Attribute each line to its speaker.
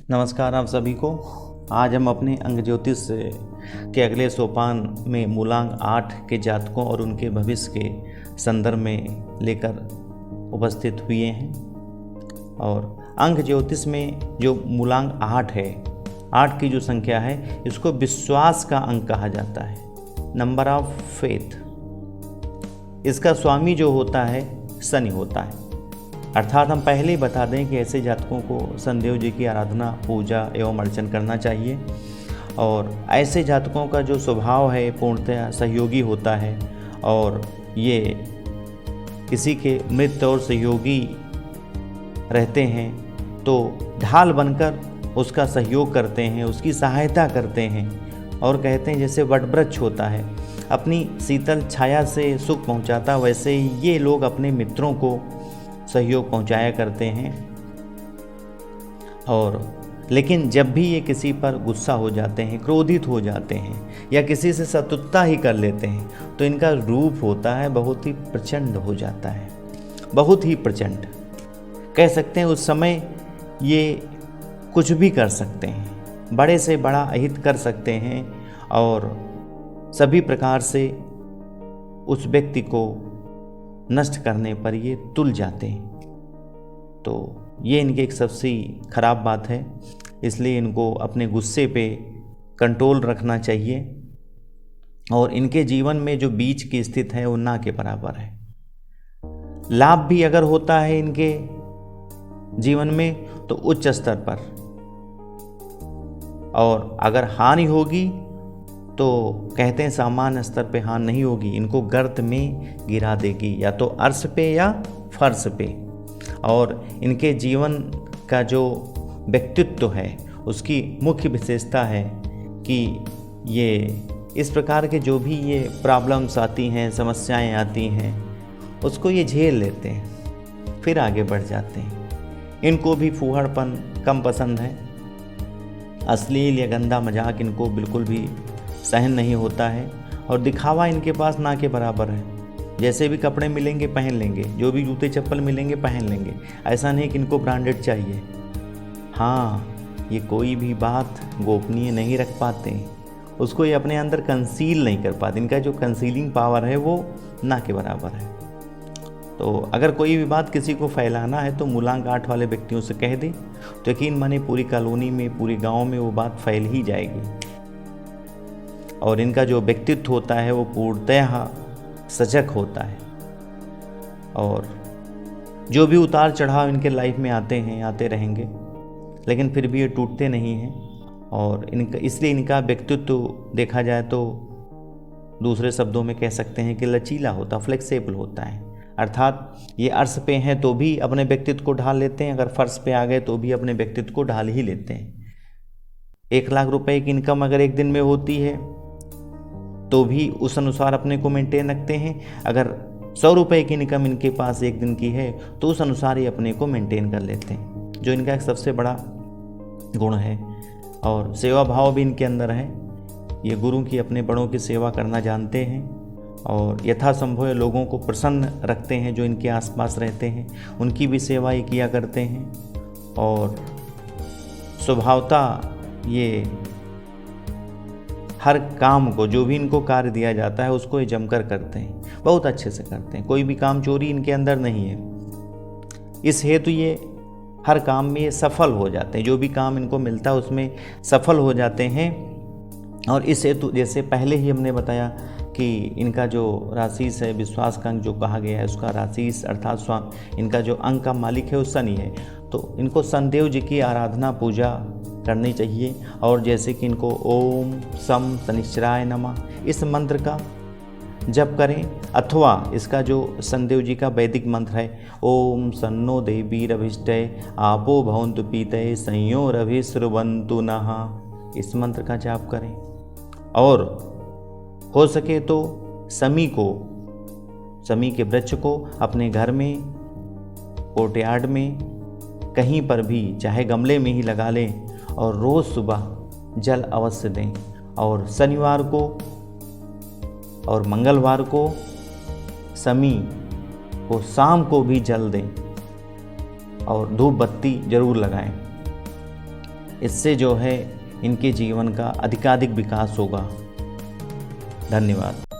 Speaker 1: नमस्कार आप सभी को। आज हम अपने अंक ज्योतिष के अगले सोपान में मूलांक 8 के जातकों और उनके भविष्य के संदर्भ में लेकर उपस्थित हुए हैं। और अंक ज्योतिष में जो मूलांक 8 है, 8 की जो संख्या है, इसको विश्वास का अंक कहा जाता है, नंबर ऑफ फेथ। इसका स्वामी जो होता है शनि होता है। अर्थात हम पहले ही बता दें कि ऐसे जातकों को शनिदेव जी की आराधना, पूजा एवं अर्चन करना चाहिए। और ऐसे जातकों का जो स्वभाव है पूर्णतः सहयोगी होता है और ये किसी के मित्र और सहयोगी रहते हैं तो ढाल बनकर उसका सहयोग करते हैं, उसकी सहायता करते हैं। और कहते हैं जैसे वटवृक्ष होता है अपनी शीतल छाया से सुख पहुंचाता, वैसे ही ये लोग अपने मित्रों को सहयोग पहुंचाया करते हैं। और लेकिन जब भी ये किसी पर गुस्सा हो जाते हैं, क्रोधित हो जाते हैं या किसी से शत्रुता ही कर लेते हैं तो इनका रूप होता है बहुत ही प्रचंड हो जाता है, बहुत ही प्रचंड। कह सकते हैं उस समय ये कुछ भी कर सकते हैं, बड़े से बड़ा अहित कर सकते हैं और सभी प्रकार से उस व्यक्ति को नष्ट करने पर ये तुल जाते हैं। तो ये इनकी एक सबसे खराब बात है, इसलिए इनको अपने गुस्से पे कंट्रोल रखना चाहिए। और इनके जीवन में जो बीच की स्थिति है वो ना के बराबर है। लाभ भी अगर होता है इनके जीवन में तो उच्च स्तर पर, और अगर हानि होगी तो कहते हैं सामान्य स्तर पे हानि नहीं होगी, इनको गर्त में गिरा देगी, या तो अर्श पे या फर्श पे। और इनके जीवन का जो व्यक्तित्व है उसकी मुख्य विशेषता है कि ये इस प्रकार के जो भी ये प्रॉब्लम्स आती हैं, समस्याएं आती हैं, उसको ये झेल लेते हैं, फिर आगे बढ़ जाते हैं। इनको भी फूहड़पन कम पसंद है, अश्लील या गंदा मजाक इनको बिल्कुल भी सहन नहीं होता है। और दिखावा इनके पास ना के बराबर है, जैसे भी कपड़े मिलेंगे पहन लेंगे, जो भी जूते चप्पल मिलेंगे पहन लेंगे। ऐसा नहीं कि इनको ब्रांडेड चाहिए। हाँ, ये कोई भी बात गोपनीय नहीं रख पाते, उसको ये अपने अंदर कंसील नहीं कर पाते। इनका जो कंसीलिंग पावर है वो ना के बराबर है। तो अगर कोई भी बात किसी को फैलाना है तो मूलांक 8 वाले व्यक्तियों से कह दे तो यकीन माने पूरी कॉलोनी में, पूरी गांव में वो बात फैल ही जाएगी। और इनका जो व्यक्तित्व होता है वो पूर्णतः सजग होता है। और जो भी उतार चढ़ाव इनके लाइफ में आते हैं, आते रहेंगे, लेकिन फिर भी ये टूटते नहीं हैं। और इनका इसलिए इनका व्यक्तित्व देखा जाए तो दूसरे शब्दों में कह सकते हैं कि लचीला होता, फ्लेक्सिबल होता है। अर्थात ये अर्श पे हैं तो भी अपने व्यक्तित्व को ढाल लेते हैं, अगर फर्श पे आ गए तो भी अपने व्यक्तित्व को ढाल ही लेते हैं। 1 लाख रुपए की इनकम अगर एक दिन में होती है तो भी उस अनुसार अपने को मेंटेन रखते हैं। अगर 100 रुपये की इनकम इनके पास एक दिन की है तो उस अनुसार ही अपने को मेंटेन कर लेते हैं, जो इनका एक सबसे बड़ा गुण है। और सेवा भाव भी इनके अंदर है, ये गुरु की, अपने बड़ों की सेवा करना जानते हैं और यथासंभव लोगों को प्रसन्न रखते हैं। जो इनके आसपास रहते हैं उनकी भी सेवा ही किया करते हैं। और स्वभावतः ये हर काम को, जो भी इनको कार्य दिया जाता है उसको ये जमकर करते हैं, बहुत अच्छे से करते हैं। कोई भी काम चोरी इनके अंदर नहीं है, इस हेतु ये हर काम में ये सफल हो जाते हैं। जो भी काम इनको मिलता है उसमें सफल हो जाते हैं। और इस हेतु जैसे पहले ही हमने बताया कि इनका जो राशिस है, विश्वास का अंक जो कहा गया है, उसका राशिस अर्थात इनका जो अंक का मालिक है वो शनि है। तो इनको शनिदेव जी की आराधना, पूजा करनी चाहिए। और जैसे कि इनको ओम सम शनिश्चराय नमः इस मंत्र का जप करें, अथवा इसका जो शनिदेव जी का वैदिक मंत्र है, ओम सन्नो देवीरभिष्टय आपो भवन्तु पीतये संयोरभिस्रवन्तु नः, इस मंत्र का जाप करें। और हो सके तो समी के वृक्ष को अपने घर में, कोर्टयार्ड में, कहीं पर भी, चाहे गमले में ही लगा लें और रोज़ सुबह जल अवश्य दें। और शनिवार को और मंगलवार को समी को शाम को भी जल दें और धूप बत्ती जरूर लगाएं। इससे जो है इनके जीवन का अधिकाधिक विकास होगा। धन्यवाद।